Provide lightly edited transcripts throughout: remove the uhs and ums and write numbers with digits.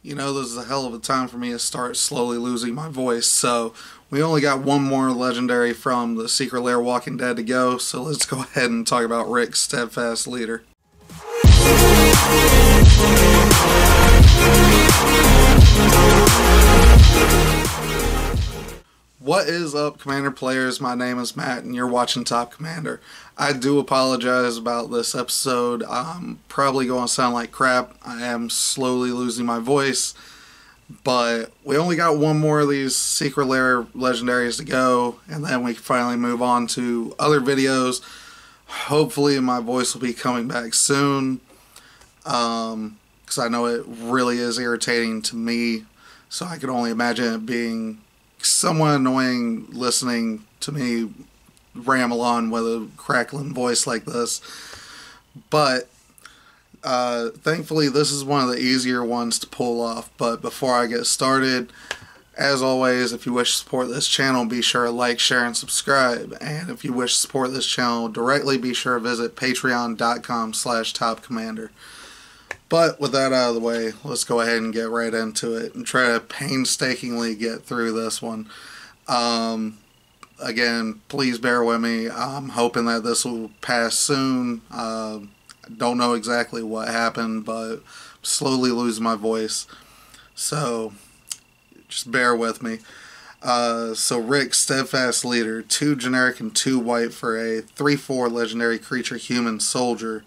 You know, this is a hell of a time for me to start slowly losing my voice, so we only got one more legendary from the Secret Lair Walking Dead to go, so let's go ahead and talk about Rick, Steadfast Leader. What is up, Commander players? My name is Matt, and you're watching Top Commander. I do apologize about this episode. I'm probably going to sound like crap. I am slowly losing my voice, but we only got one more of these Secret Lair legendaries to go, and then we can finally move on to other videos. Hopefully my voice will be coming back soon, because I know it really is irritating to me, so I can only imagine it being somewhat annoying listening to me ramble on with a crackling voice like this. But thankfully this is one of the easier ones to pull off. But before I get started, as always, if you wish to support this channel, be sure to like, share, and subscribe. And if you wish to support this channel directly, be sure to visit patreon.com/topcommander. But with that out of the way, let's go ahead and get right into it and try to painstakingly get through this one. Again, please bear with me. I'm hoping that this will pass soon. Don't know exactly what happened, but I'm slowly losing my voice. So just bear with me. So Rick, Steadfast Leader, 2 generic and 2 white for a 3/4 legendary creature human soldier.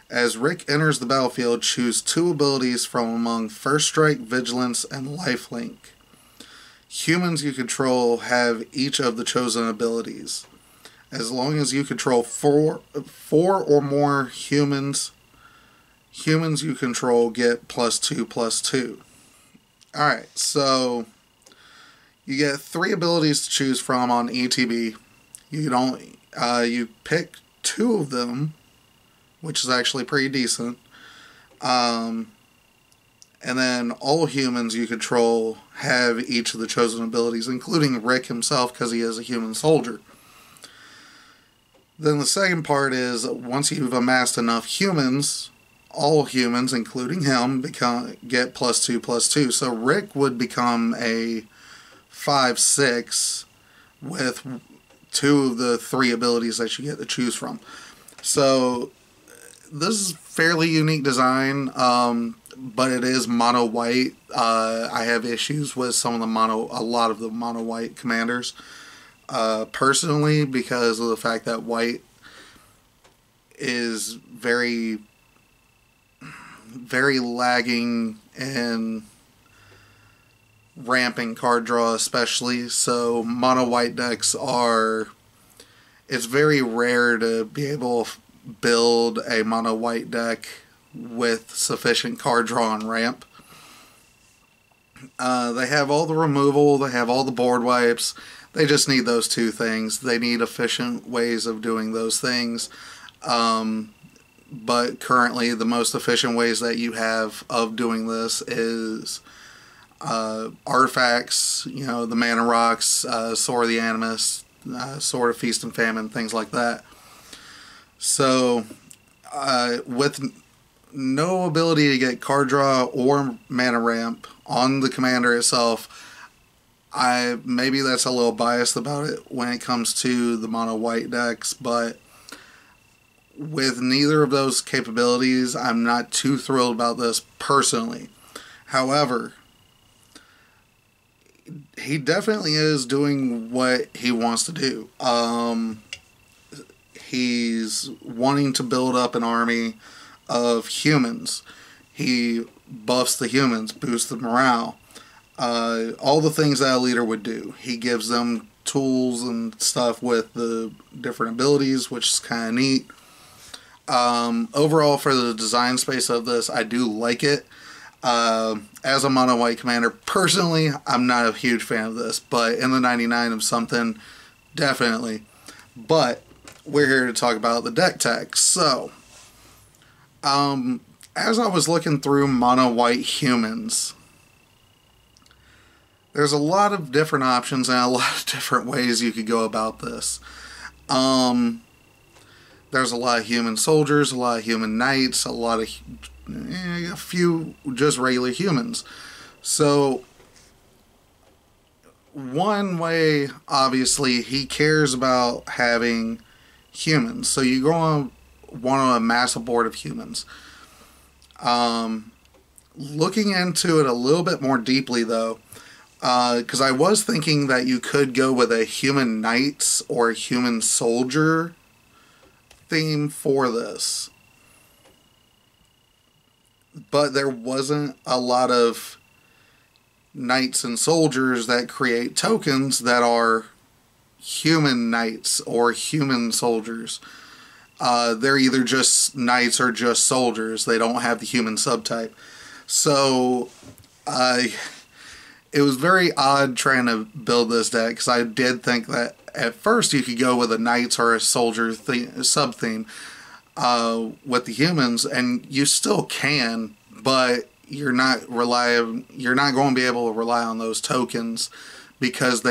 As Rick enters the battlefield, choose 2 abilities from among First Strike, Vigilance, and Lifelink. Humans you control have each of the chosen abilities. As long as you control four or more humans you control get +2/+2. Alright, so you get 3 abilities to choose from on ETB. You pick 2 of them, which is actually pretty decent. And then all humans you control have each of the chosen abilities, including Rick himself, because he is a human soldier. Then the second part is, once you've amassed enough humans, all humans, including him, get +2/+2. So Rick would become a 5/6 with 2 of the 3 abilities that you get to choose from. So this is fairly unique design, but it is mono white. I have issues with a lot of the mono white commanders, personally, because of the fact that white is very, very lagging in ramping card draw, especially. So mono white decks it's very rare to be able to build a mono white deck with sufficient card draw and ramp. They have all the removal, they have all the board wipes. They just need those 2 things. They need efficient ways of doing those things. But currently the most efficient ways that you have of doing this is artifacts, the mana rocks, Sword of the Animus, Sword of Feast and Famine, things like that. So, with no ability to get card draw or mana ramp on the commander itself, maybe that's a little biased about it when it comes to the mono white decks, but with neither of those capabilities, I'm not too thrilled about this personally. However, he definitely is doing what he wants to do. He's wanting to build up an army of humans. He buffs the humans, boosts the morale. All the things that a leader would do. He gives them tools and stuff with the different abilities, which is kind of neat. Overall, for the design space of this, I do like it. As a mono white commander, personally, I'm not a huge fan of this, but in the 99 of something, definitely. But we're here to talk about the deck tech. So, as I was looking through mono white humans, there's a lot of different options and a lot of different ways you could go about this. There's a lot of human soldiers, a lot of human knights, a lot of a few just regular humans. So one way, obviously, he cares about having humans. So you go on want to amass a board of humans. Looking into it a little bit more deeply, though, because I was thinking that you could go with a human knights or a human soldier theme for this. But there wasn't a lot of knights and soldiers that create tokens that are human knights or human soldiers. They're either just knights or just soldiers. They don't have the human subtype. So, it was very odd trying to build this deck, because I did think that at first you could go with a knights or a soldier sub-theme with the humans, and you still can, but you're not going to be able to rely on those tokens, because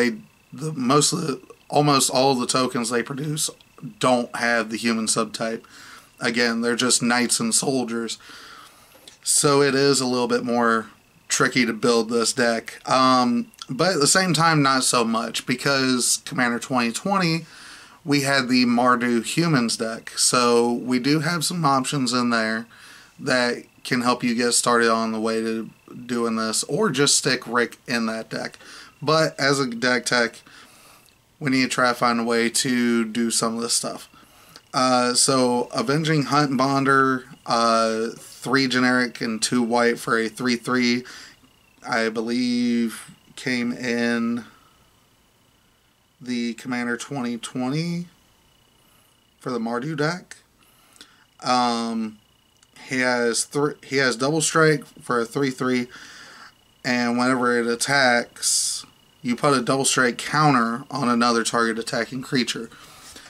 almost all of the tokens they produce don't have the human subtype. Again, they're just knights and soldiers. So it is a little bit more tricky to build this deck. But at the same time, not so much, because Commander 2020, we had the Mardu Humans deck. So we do have some options in there that can help you get started on the way to doing this, or just stick Rick in that deck. But as a deck tech, we need to try to find a way to do some of this stuff. So Avenging Hunt Bonder, 3 generic and 2 white for a 3/3, I believe came in the Commander 2020 for the Mardu deck. He has double strike for a 3/3, and whenever it attacks, you put a double strike counter on another target attacking creature.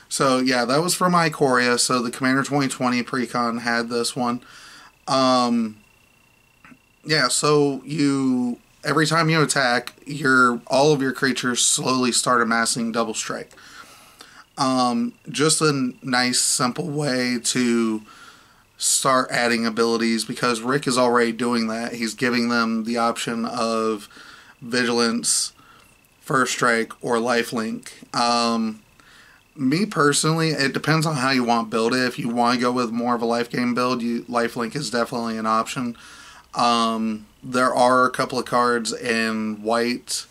So yeah, that was from Ikoria. So the Commander 2020 Precon had this one. Yeah, so every time you attack, all of your creatures slowly start amassing double strike. Just a nice, simple way to start adding abilities, because Rick is already doing that. He's giving them the option of Vigilance, First Strike, or Lifelink. Me personally, it depends on how you want to build it. If you want to go with more of a life game build, Lifelink is definitely an option. There are a couple of cards in white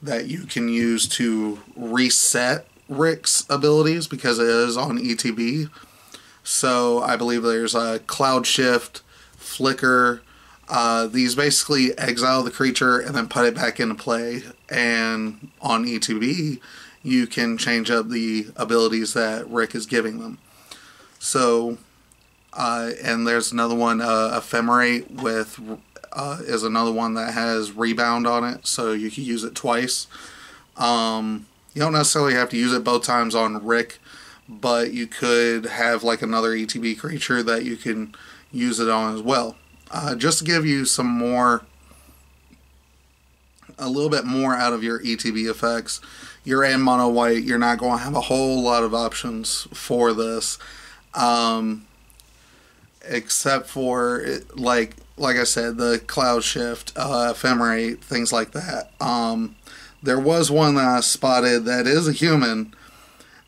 that you can use to reset Rick's abilities, because it is on ETB. So I believe there's a Cloud Shift, Flicker. These basically exile the creature and then put it back into play. And on ETB, you can change up the abilities that Rick is giving them. So, and there's another one, Ephemerate is another one that has Rebound on it, so you can use it twice. You don't necessarily have to use it both times on Rick, but you could have like another ETB creature that you can use it on as well. Just to give you a little bit more out of your ETB effects. You're in mono white, you're not going to have a whole lot of options for this, except for like I said, the Cloud Shift, Ephemerate, things like that. There was one that I spotted that is a human,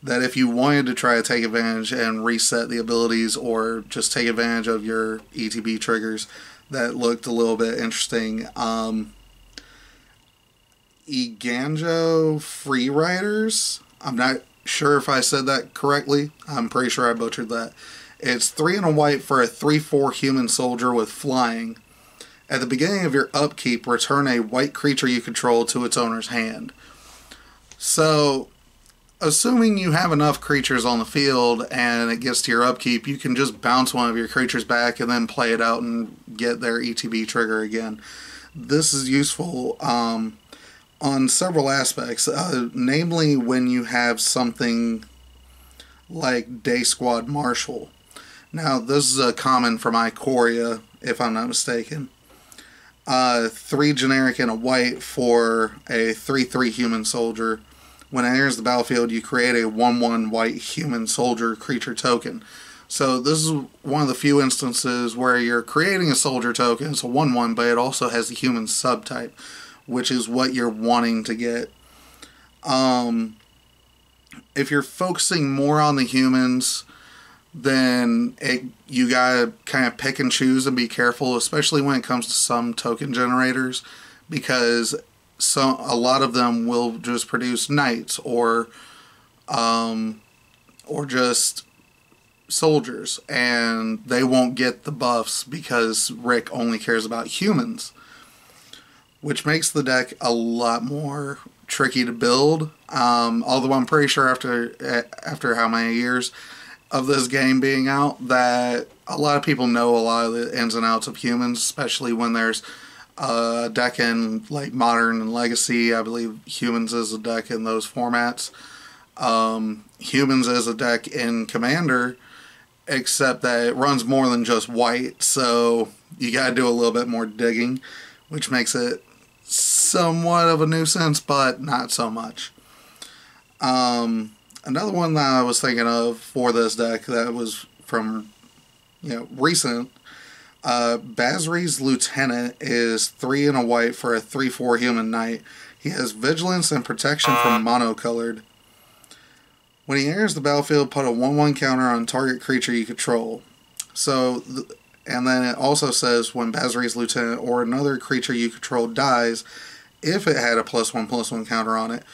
that if you wanted to try to take advantage and reset the abilities, or just take advantage of your ETB triggers, that looked a little bit interesting. Iganjo Free Riders. I'm not sure if I said that correctly. I'm pretty sure I butchered that. It's 3 and a white for a 3/4 human soldier with flying. At the beginning of your upkeep, return a white creature you control to its owner's hand. So, assuming you have enough creatures on the field and it gets to your upkeep, you can just bounce one of your creatures back and then play it out and get their ETB trigger again. This is useful on several aspects, namely when you have something like Day Squad Marshall. Now, this is a common from Ikoria, if I'm not mistaken. 3 generic and a white for a 3/3 human soldier. When it enters the battlefield, you create a 1/1 white human soldier creature token. So this is one of the few instances where you're creating a soldier token. It's a 1/1, but it also has the human subtype, which is what you're wanting to get. If you're focusing more on the humans, then you gotta kind of pick and choose and be careful, especially when it comes to some token generators, because a lot of them will just produce knights or just soldiers, and they won't get the buffs because Rick only cares about humans, which makes the deck a lot more tricky to build. Although I'm pretty sure after how many years of this game being out that a lot of people know a lot of the ins and outs of humans, especially when there's a deck in like Modern and Legacy. I believe humans is a deck in those formats. Humans is a deck in Commander, except that it runs more than just white, so you gotta do a little bit more digging, which makes it somewhat of a nuisance, but not so much. Another one that I was thinking of for this deck that was from, recent, Basri's Lieutenant is 3 and a white for a 3/4 human knight. He has vigilance and protection from monocolored. When he enters the battlefield, put a 1/1 counter on target creature you control. So, and then it also says when Basri's Lieutenant or another creature you control dies, if it had a +1/+1 counter on it,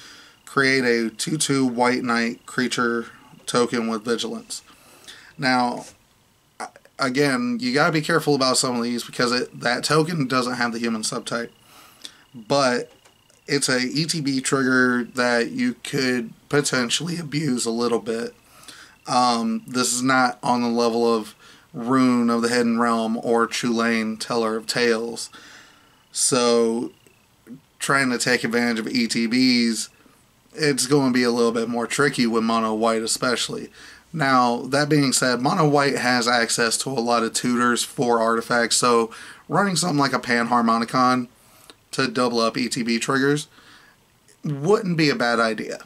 create a 2/2 white knight creature token with vigilance. Now, again, you gotta be careful about some of these because that token doesn't have the human subtype, but it's a ETB trigger that you could potentially abuse a little bit. This is not on the level of Rune of the Hidden Realm or Chulane, Teller of Tales. So, trying to take advantage of ETBs, it's going to be a little bit more tricky with mono white especially. Now, that being said, mono white has access to a lot of tutors for artifacts, so running something like a Panharmonicon to double up ETB triggers wouldn't be a bad idea.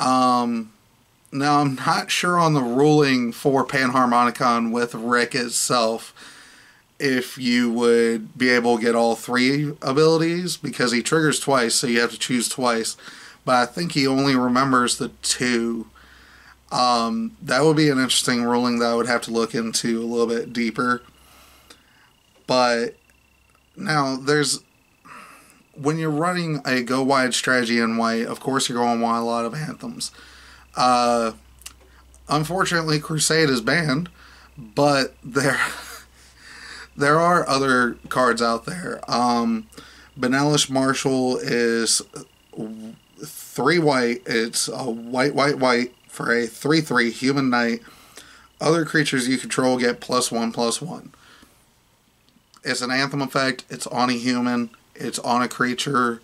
Now, I'm not sure on the ruling for Panharmonicon with Rick itself if you would be able to get all 3 abilities, because he triggers twice, so you have to choose twice. But I think he only remembers the 2. That would be an interesting ruling that I would have to look into a little bit deeper. But now, when you're running a go wide strategy in white, of course you're going to want a lot of anthems. Unfortunately, Crusade is banned, but there are other cards out there. Banalish Marshall is 3 white. It's a white for a 3/3 human knight. Other creatures you control get +1/+1. It's an anthem effect. It's on a human. It's on a creature.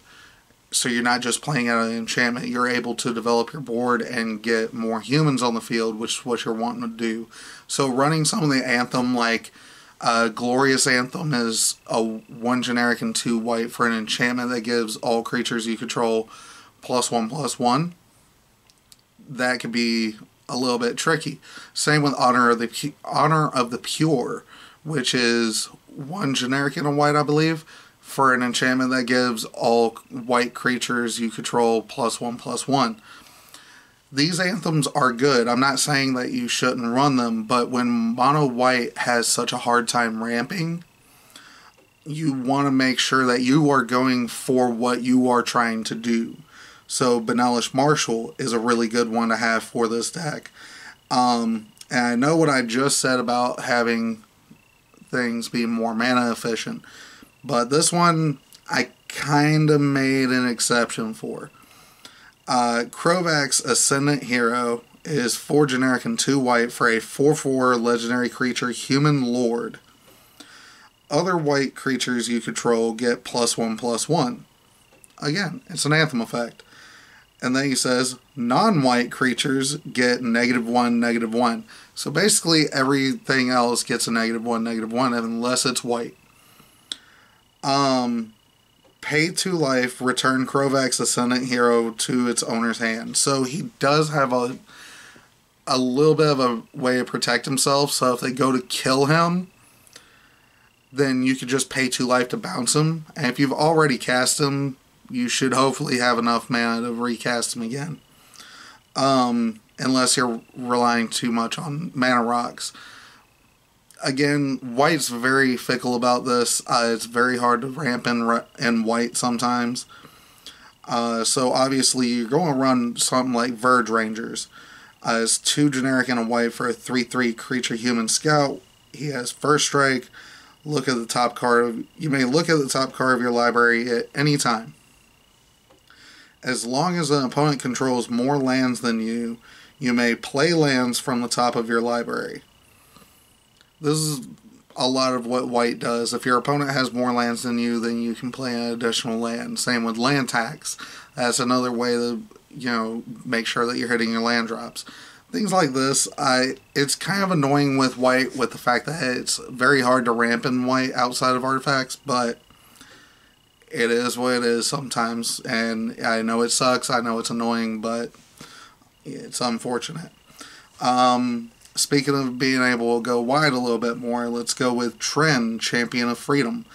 So you're not just playing out an enchantment. You're able to develop your board and get more humans on the field, which is what you're wanting to do. So running some of the anthem, like Glorious Anthem, is a 1 generic and 2 white for an enchantment that gives all creatures you control +1/+1. That could be a little bit tricky. Same with Honor of the Pure, which is 1 generic and a white, I believe, for an enchantment that gives all white creatures you control +1/+1. These anthems are good. I'm not saying that you shouldn't run them, but when mono white has such a hard time ramping, you want to make sure that you are going for what you are trying to do. So Banalish Marshall is a really good one to have for this deck. And I know what I just said about having things be more mana efficient, but this one I kind of made an exception for. Krovak's Ascendant Hero is 4 generic and 2 white for a 4/4 legendary creature, Human Lord. Other white creatures you control get +1/+1. Again, it's an anthem effect. And then he says, non-white creatures get -1, -1. So basically everything else gets a -1, -1, unless it's white. Pay 2 life, return Krovak's Ascendant Hero to its owner's hand. So he does have a little bit of a way to protect himself. So if they go to kill him, then you could just pay 2 life to bounce him. And if you've already cast him, you should hopefully have enough mana to recast him again. Unless you're relying too much on mana rocks. Again, white's very fickle about this. It's very hard to ramp in white sometimes. So obviously you're going to run something like Verge Rangers. It's 2 generic and a white for a 3/3 creature human scout. He has first strike. Look at the top card. You may look at the top card of your library at any time. As long as an opponent controls more lands than you, you may play lands from the top of your library. This is a lot of what white does. If your opponent has more lands than you, then you can play an additional land. Same with land tax. That's another way to, make sure that you're hitting your land drops. Things like this, it's kind of annoying with white with the fact that it's very hard to ramp in white outside of artifacts, but it is what it is sometimes. And I know it sucks, I know it's annoying, but it's unfortunate. Speaking of being able to go wide a little bit more, let's go with Tren, Champion of Freedom.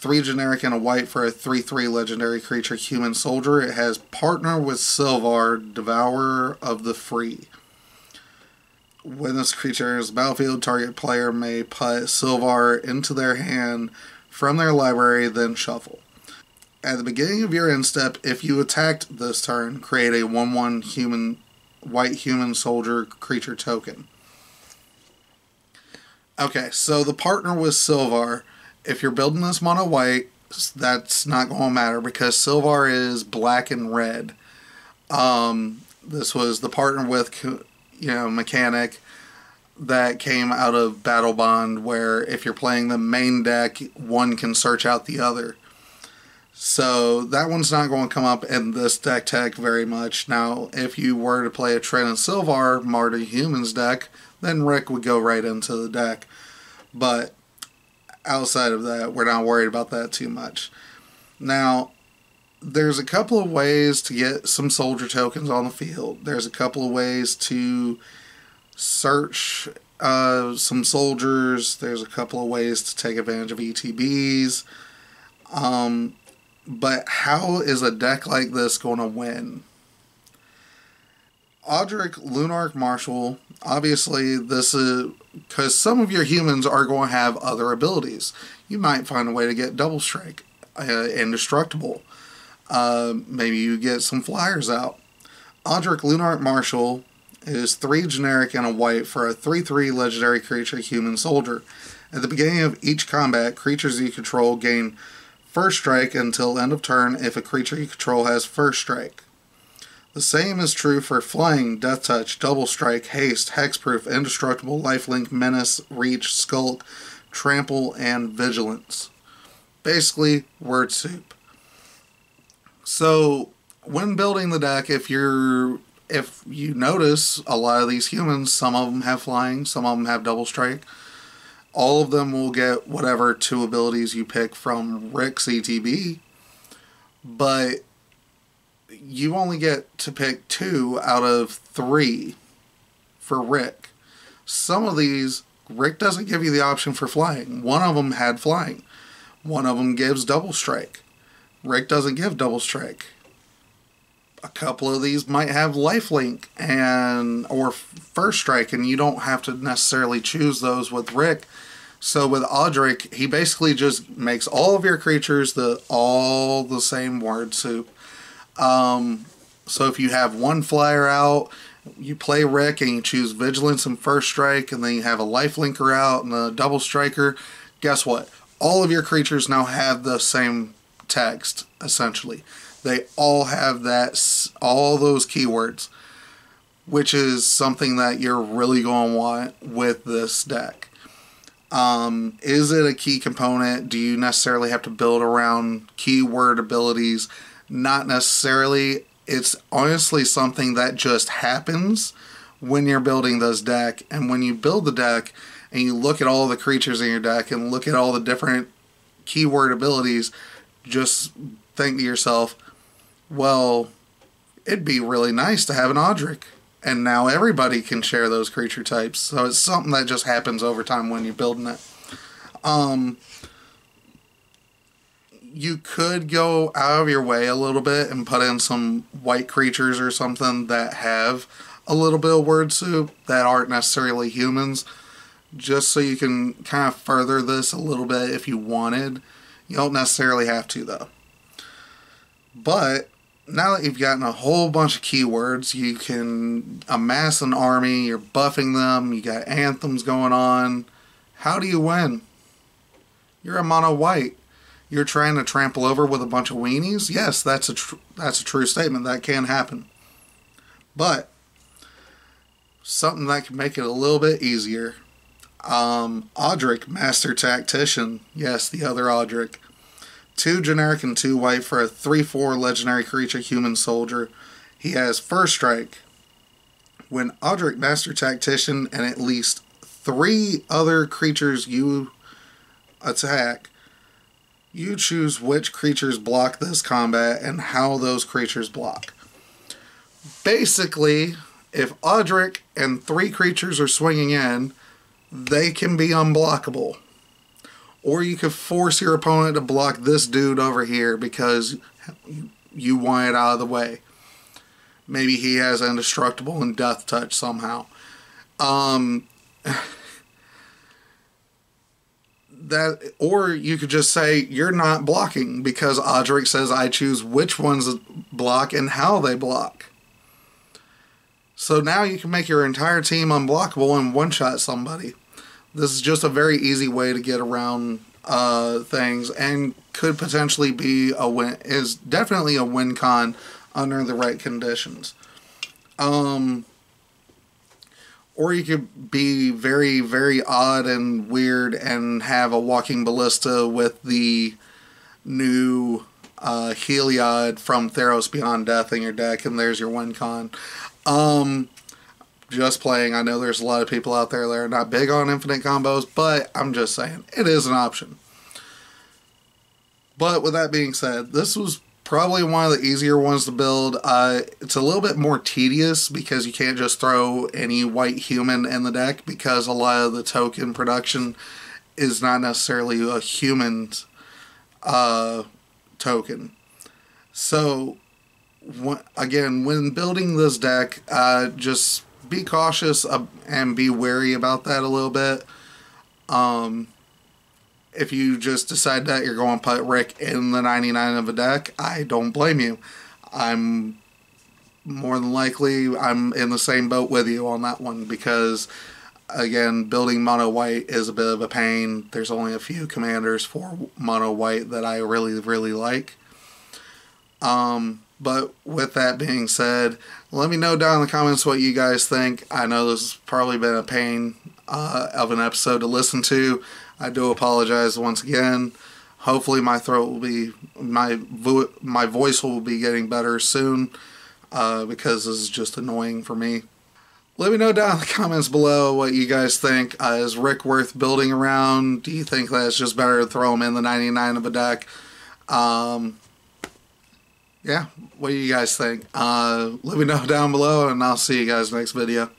3 generic and a white for a 3/3 legendary creature human soldier. It has partner with Sylvar, Devourer of the Free. When this creature is battlefield, target player may put Sylvar into their hand from their library, then shuffle. At the beginning of your end step, if you attacked this turn, create a 1/1 white human soldier creature token. Okay, so the partner with Sylvar, if you're building this mono white, that's not going to matter because Sylvar is black and red. This was the partner with, mechanic that came out of Battle Bond, where if you're playing the main deck, one can search out the other. So that one's not going to come up in this deck tech very much. Now, if you were to play a Tren and Sylvar Marty Humans deck, then Rick would go right into the deck. But outside of that, we're not worried about that too much. Now, there's a couple of ways to get some soldier tokens on the field. There's a couple of ways to search some soldiers. There's a couple of ways to take advantage of ETBs. But how is a deck like this going to win? Audrey, Lunar Marshall, obviously this is because some of your humans are going to have other abilities. You might find a way to get double strike, indestructible. Maybe you get some flyers out. Audrey, Lunar Marshall is 3 generic and a white for a 3/3 legendary creature human soldier. At the beginning of each combat, creatures you control gain first strike until end of turn if a creature you control has first strike. The same is true for Flying, Death Touch, Double Strike, Haste, Hexproof, Indestructible, Lifelink, Menace, Reach, Skulk, Trample, and Vigilance. Basically, word soup. So, when building the deck, if you notice a lot of these humans, some of them have Flying, some of them have Double Strike. All of them will get whatever 2 abilities you pick from Rick's ETB, but you only get to pick 2 out of 3 for Rick. Some of these, Rick doesn't give you the option for Flying. One of them had Flying. One of them gives Double Strike. Rick doesn't give Double Strike. A couple of these might have Lifelink or First Strike, and you don't have to necessarily choose those with Rick. So with Audrey, he basically just makes all of your creatures all the same word soup. So if you have one flyer out, you play Rick and you choose Vigilance and First Strike, and then you have a Lifelinker out and a Double Striker, guess what? All of your creatures now have the same text, essentially. They all have all those keywords, which is something that you're really going to want with this deck. Is it a key component? Do you necessarily have to build around keyword abilities? Not necessarily. It's honestly something that just happens when you're building this deck. And when you build the deck and you look at all the creatures in your deck and look at all the different keyword abilities, just think to yourself, well, it'd be really nice to have an Audrey. And now everybody can share those creature types. So it's something that just happens over time when you're building it. You could go out of your way a little bit and put in some white creatures or something that have a little bit of word soup that aren't necessarily humans, just so you can kind of further this a little bit if you wanted. You don't necessarily have to, though. But now that you've gotten a whole bunch of keywords, you can amass an army, you're buffing them, you got anthems going on. How do you win? You're a mono white. You're trying to trample over with a bunch of weenies? Yes, that's a true statement. That can happen. But something that can make it a little bit easier. Audrey, Master Tactician. Yes, the other Audrey. 2 generic and 2 white for a 3/4 legendary creature human soldier. He has First Strike. When Audrey, Master Tactician, and at least 3 other creatures you attack, you choose which creatures block this combat and how those creatures block. Basically, if Audrey and 3 creatures are swinging in, they can be unblockable. Or you could force your opponent to block this dude over here because you want it out of the way. Maybe he has Indestructible and Death Touch somehow. Or you could just say, you're not blocking, because Audrey says I choose which ones block and how they block. So now you can make your entire team unblockable and one-shot somebody. This is just a very easy way to get around things, and could potentially be a win. Is definitely a win con under the right conditions. Or you could be very, very odd and weird and have a walking ballista with the new Heliod from Theros Beyond Death in your deck, and there's your win con. Just playing. I know there's a lot of people out there that are not big on infinite combos, but I'm just saying, it is an option. But with that being said, this was probably one of the easier ones to build. It's a little bit more tedious because you can't just throw any white human in the deck, because a lot of the token production is not necessarily a human's token. So, again, when building this deck, just be cautious and be wary about that a little bit. If you just decide that you're going to put Rick in the 99 of a deck, I don't blame you. I'm more than likely, I'm in the same boat with you on that one, because, again, building mono white is a bit of a pain. There's only a few commanders for mono white that I really, really like. But with that being said, let me know down in the comments what you guys think. I know this has probably been a pain of an episode to listen to. I do apologize once again. Hopefully my throat will be, my voice will be getting better soon, because this is just annoying for me. Let me know down in the comments below what you guys think. Is Rick worth building around? Do you think that it's just better to throw him in the 99 of a deck? Yeah, what do you guys think? Let me know down below, and I'll see you guys next video.